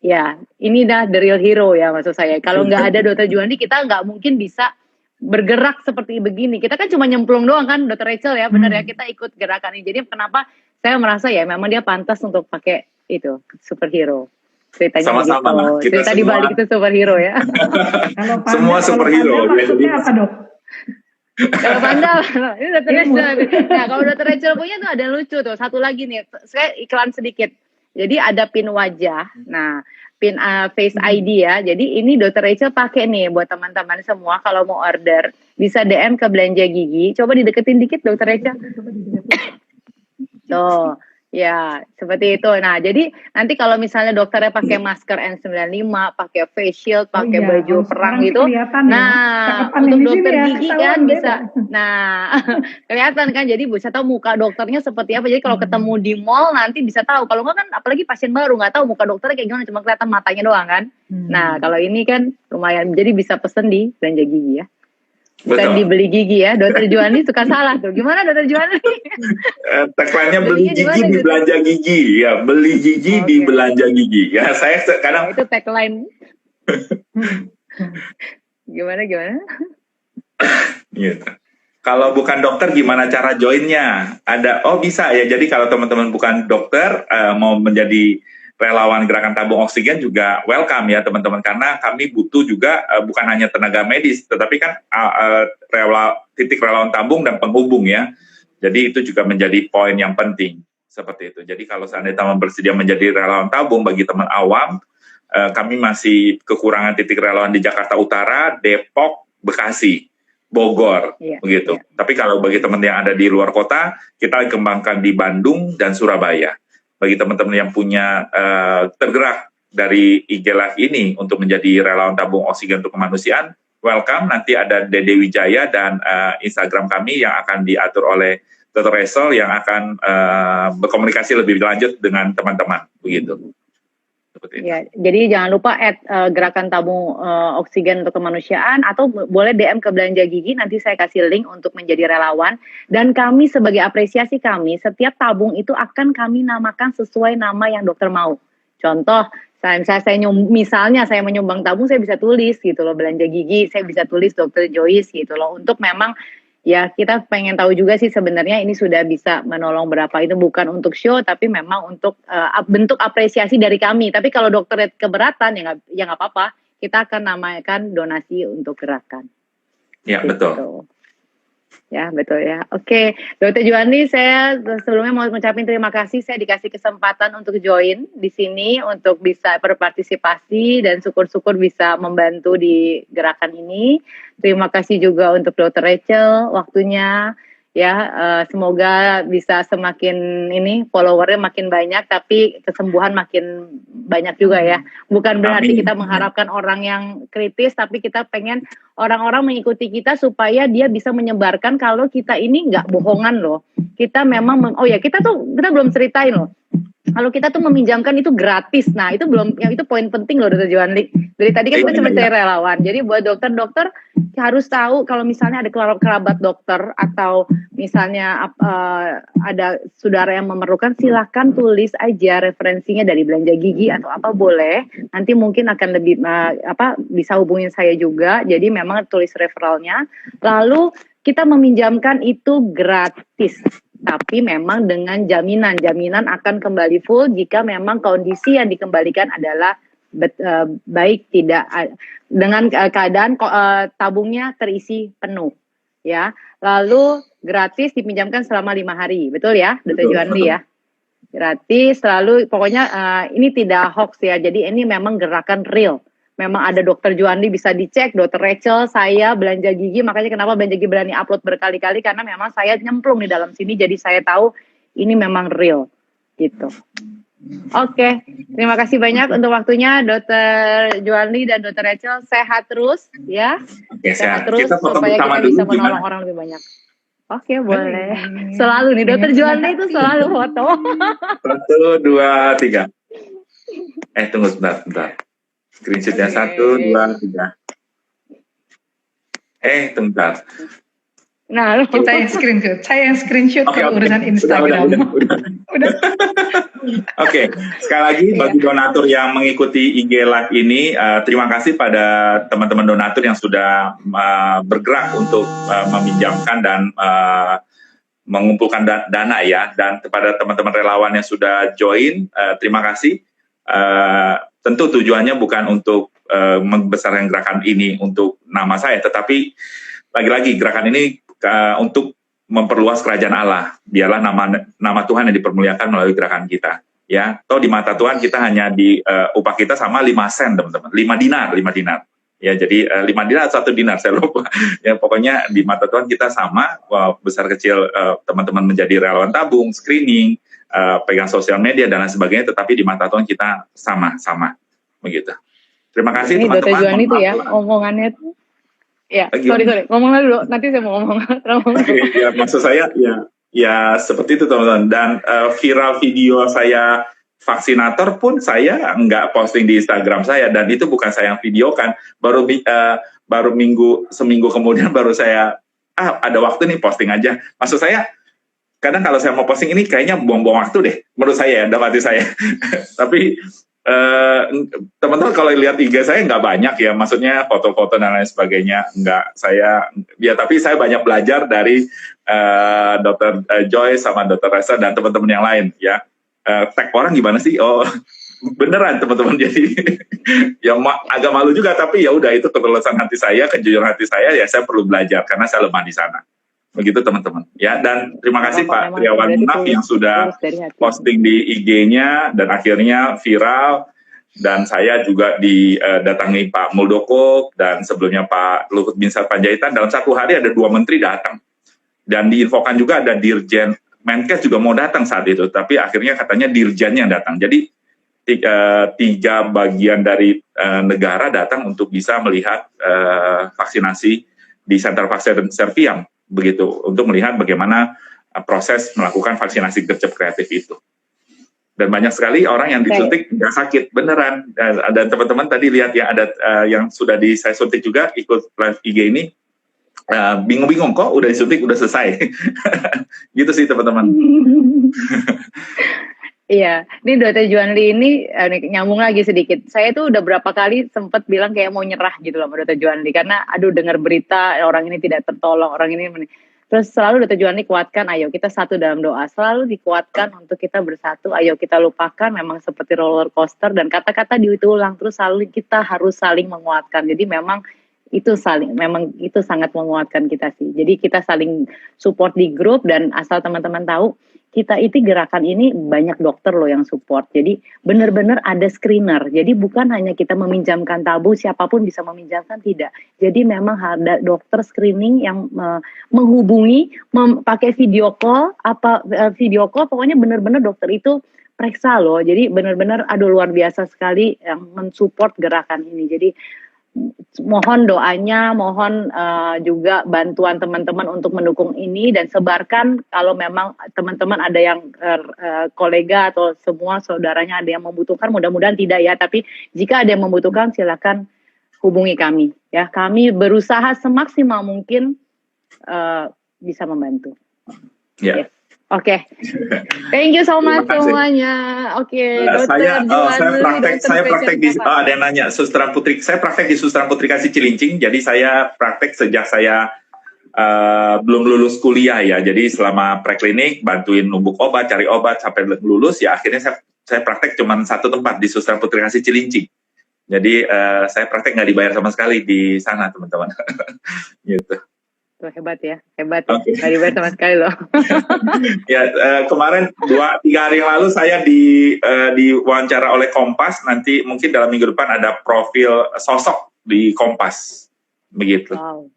ya ini dah the real hero ya maksud saya. Kalau nggak ada Dr. Juwandi kita nggak mungkin bisa bergerak seperti begini. Kita kan cuma nyemplung doang kan Dr. Rachel ya, benar ya, kita ikut gerakan ini. Jadi kenapa saya merasa ya memang dia pantas untuk pakai itu superhero. Ceritanya sama-sama gitu. Cerita di balik itu superhero ya. Semua superhero. Maksudnya apa, Dok? Kalau Panda, ini Dr. Rachel. Nah, kalau Dr. Rachel punya tuh ada lucu tuh. Satu lagi nih, saya iklan sedikit. Jadi ada pin wajah. Nah, pin Face ID ya. Jadi ini Dr. Rachel pakai nih buat teman-teman semua kalau mau order bisa DM ke Belanja Gigi. Coba dideketin dikit Dr. Rachel. Tuh. Ya, seperti itu. Nah, jadi nanti kalau misalnya dokternya pakai masker N95, pakai face shield, pakai baju perang gitu. Nah, untuk dokter gigi kan bisa. Nah, kelihatan kan. Jadi bisa tahu muka dokternya seperti apa. Jadi kalau ketemu di mall nanti bisa tahu. Kalau enggak kan apalagi pasien baru nggak tahu muka dokternya kayak gimana, cuma kelihatan matanya doang kan. Nah, kalau ini kan lumayan. Jadi bisa pesen di Belanja Gigi ya. Bukan dibeli gigi ya, Dr. Juwandi suka salah tuh. Gimana Dr. Juwandi? Tagline-nya beli gigi di Belanja Gigi, ya beli gigi di Belanja Gigi. Ya saya sekarang itu tagline. Gimana? Gitu. Kalau bukan dokter gimana cara joinnya? Ada, bisa ya. Jadi kalau teman-teman bukan dokter mau menjadi relawan gerakan tabung oksigen juga welcome ya teman-teman, karena kami butuh juga bukan hanya tenaga medis tetapi kan titik relawan tabung dan penghubung ya. Jadi itu juga menjadi poin yang penting seperti itu. Jadi kalau seandainya teman bersedia menjadi relawan tabung bagi teman awam, kami masih kekurangan titik relawan di Jakarta Utara, Depok, Bekasi, Bogor, begitu. Tapi kalau bagi teman yang ada di luar kota, kita kembangkan di Bandung dan Surabaya. Bagi teman-teman yang punya tergerak dari IG Live ini untuk menjadi relawan tabung oksigen untuk kemanusiaan, welcome. Nanti ada Dede Wijaya dan Instagram kami yang akan diatur oleh Dr. Rachel yang akan berkomunikasi lebih lanjut dengan teman-teman, begitu. Ya, jadi jangan lupa gerakan tabung oksigen untuk kemanusiaan atau boleh DM ke Belanja Gigi, nanti saya kasih link untuk menjadi relawan. Dan kami sebagai apresiasi kami, setiap tabung itu akan kami namakan sesuai nama yang dokter mau. Contoh, misalnya saya menyumbang tabung, saya bisa tulis gitu loh Belanja Gigi, saya bisa tulis Dr. Joyce gitu loh, untuk memang ya kita pengen tahu juga sih sebenarnya ini sudah bisa menolong berapa. Itu bukan untuk show tapi memang untuk bentuk apresiasi dari kami. Tapi kalau dokter keberatan ya nggak apa-apa, kita akan namakan donasi untuk gerakan. Ya gitu. Betul. Ya betul ya. Oke, Dr. Juwandi, saya sebelumnya mau mengucapkan terima kasih saya dikasih kesempatan untuk join di sini untuk bisa berpartisipasi dan syukur-syukur bisa membantu di gerakan ini. Terima kasih juga untuk Dr. Rachel waktunya ya. Semoga bisa semakin followernya makin banyak tapi kesembuhan makin banyak juga ya. Bukan berarti kita mengharapkan orang yang kritis, tapi kita pengen orang-orang mengikuti kita supaya dia bisa menyebarkan kalau kita ini nggak bohongan loh. Kita memang kita belum ceritain loh. Kalau kita tuh meminjamkan itu gratis. Nah, itu belum, yang itu poin penting loh Dr. Juwandi. Dari tadi kan kita cuma cari relawan. Jadi buat dokter-dokter harus tahu kalau misalnya ada kerabat dokter atau misalnya ada saudara yang memerlukan, silakan tulis aja referensinya dari Belanja Gigi atau apa boleh. Nanti mungkin akan lebih bisa hubungin saya juga. Jadi memang tulis referralnya. Lalu kita meminjamkan itu gratis. Tapi memang dengan jaminan akan kembali full jika memang kondisi yang dikembalikan adalah baik, tidak dengan keadaan tabungnya terisi penuh ya. Lalu gratis dipinjamkan selama 5 hari, betul ya Dr. Juwandi ya? Gratis, lalu pokoknya ini tidak hoax ya, jadi ini memang gerakan real. Memang ada Dr. Juwandi, bisa dicek, Dr. Rachel, saya, Belanja Gigi. Makanya kenapa Belanja Gigi berani upload berkali-kali, karena memang saya nyemplung di dalam sini, jadi saya tahu ini memang real gitu. Oke, terima kasih banyak untuk waktunya Dr. Juwandi dan Dr. Rachel. Sehat terus ya. Sehat terus supaya kita bisa menolong orang lebih banyak. Oke, boleh. Selalu nih Dr. Juwandi itu selalu foto. 1, 2, 3. Tunggu sebentar. Screenshotnya 1, 2, 3. Bentar. Nah, saya yang screenshot kalau urusan Instagram. Udah. Oke, sekali lagi bagi donatur yang mengikuti IG Live ini, terima kasih pada teman-teman donatur yang sudah bergerak untuk meminjamkan dan mengumpulkan dana ya, dan kepada teman-teman relawan yang sudah join, terima kasih. Tentu tujuannya bukan untuk membesarkan gerakan ini untuk nama saya, tetapi lagi-lagi gerakan ini untuk memperluas kerajaan Allah. Biarlah nama Tuhan yang dipermuliakan melalui gerakan kita. Ya, toh di mata Tuhan kita hanya upah kita sama 5 sen, teman-teman. 5 dinar. Ya, jadi 5 dinar atau 1 dinar, saya lupa. Ya, pokoknya di mata Tuhan kita sama, besar kecil teman-teman menjadi relawan tabung, screening, pegang sosial media dan lain sebagainya, tetapi di mata Tuhan kita sama begitu. Terima kasih teman-teman. Ini tujuan itu ya, omongannya tuh. Ya, sorry, ngomong dulu, nanti saya mau ngomong. Ya, maksud saya ya seperti itu teman-teman. Dan viral video saya vaksinator pun saya nggak posting di Instagram saya, dan itu bukan saya yang videokan. Baru seminggu kemudian baru saya ada waktu nih posting aja. Maksud saya kadang kalau saya mau posting ini kayaknya buang-buang waktu deh, menurut saya, dalam hati saya. Tapi teman-teman kalau lihat IG saya nggak banyak ya, maksudnya foto-foto dan lain sebagainya nggak saya ya, tapi saya banyak belajar dari Dr. Joy sama Dr. Reza dan teman-teman yang lain ya. Tag orang gimana sih? Oh beneran teman-teman, jadi ya agak malu juga, tapi ya udah, itu ketulusan hati saya, kejujuran hati saya, ya saya perlu belajar karena saya lemah di sana. Begitu teman-teman ya. Dan terima kasih Pak Triawan Munaf yang sudah posting di IG-nya dan akhirnya viral, dan saya juga didatangi Pak Muldoko dan sebelumnya Pak Luhut Binsar Panjaitan. Dalam satu hari ada 2 menteri datang, dan diinfokan juga ada Dirjen Menkes juga mau datang saat itu, tapi akhirnya katanya Dirjennya yang datang. Jadi 3 bagian dari negara datang untuk bisa melihat vaksinasi di Sentra Vaksin Serviam, begitu, untuk melihat bagaimana proses melakukan vaksinasi gercep kreatif itu. Dan banyak sekali orang yang disuntik nggak sakit beneran. Dan teman-teman tadi lihat ya, ada yang sudah saya suntik juga ikut live IG ini, bingung-bingung kok udah disuntik udah selesai. Gitu sih teman-teman. Iya, ini Dr. Juanli ini nyambung lagi sedikit. Saya tuh udah berapa kali sempat bilang kayak mau nyerah gitu loh sama Dr. Juanli, karena aduh dengar berita orang ini tidak tertolong, orang ini. Terus selalu Dr. Juanli kuatkan, ayo kita satu dalam doa, selalu dikuatkan untuk kita bersatu, ayo kita lupakan memang seperti roller coaster, dan kata-kata diulang terus, selalu kita harus saling menguatkan. Jadi memang itu sangat menguatkan kita sih. Jadi kita saling support di grup, dan asal teman-teman tahu, kita itu gerakan ini banyak dokter loh yang support. Jadi benar-benar ada screener. Jadi bukan hanya kita meminjamkan tabung, siapapun bisa meminjamkan, tidak. Jadi memang ada dokter screening yang menghubungi, pakai video call, pokoknya benar-benar dokter itu periksa loh. Jadi benar-benar luar biasa sekali yang mensupport gerakan ini. Jadi mohon doanya, mohon juga bantuan teman-teman untuk mendukung ini, dan sebarkan kalau memang teman-teman ada yang kolega atau semua saudaranya ada yang membutuhkan, mudah-mudahan tidak ya, tapi jika ada yang membutuhkan silakan hubungi kami ya, kami berusaha semaksimal mungkin bisa membantu. Ya. Oke. Thank you so much semuanya. Oke, saya praktek di ada yang nanya Susteran Putri. Saya praktek di Susteran Putri Kasih Cilincing. Jadi saya praktek sejak saya belum lulus kuliah ya. Jadi selama preklinik bantuin numbuk obat, cari obat sampai lulus ya, akhirnya saya praktek cuma satu tempat di Susteran Putri Kasih Cilincing. Jadi saya praktek nggak dibayar sama sekali di sana, teman-teman. Gitu. Hebat ya, okay. Gak dibayar sama sekali loh. Ya, kemarin 2-3 hari yang lalu saya diwawancara oleh Kompas. Nanti mungkin dalam minggu depan ada profil sosok di Kompas, begitu. Wow.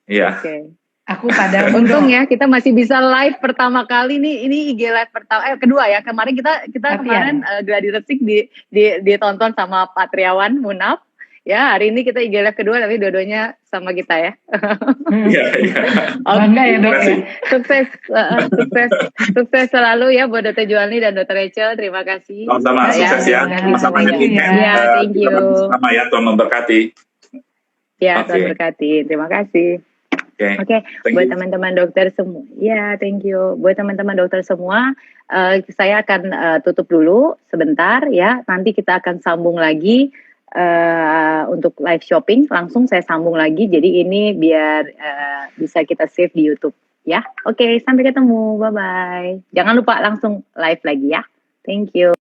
Iya. Okay. Aku pada untung ya kita masih bisa live pertama kali nih, ini IG live kedua ya. Kemarin kita kemarin Gladi Resik ditonton sama Pak Triawan Munaf. Ya, hari ini kita IG live kedua, tapi dua-duanya sama kita ya. Iya. Bangga ya dok ya. Sukses selalu ya buat Dr. Juanli dan Dr. Rachel. Terima kasih. Sama-sama, sukses ya. Sama-sama ya. Thank you. Sama ya, Tuhan memberkati. Ya, Tuhan memberkati. Terima kasih. Oke. Buat teman-teman dokter semua, ya thank you. Buat teman-teman dokter semua, saya akan tutup dulu sebentar ya. Nanti kita akan sambung lagi untuk live shopping. Langsung saya sambung lagi. Jadi ini biar bisa kita save di YouTube ya. Oke, sampai ketemu. Bye bye. Jangan lupa langsung live lagi ya. Thank you.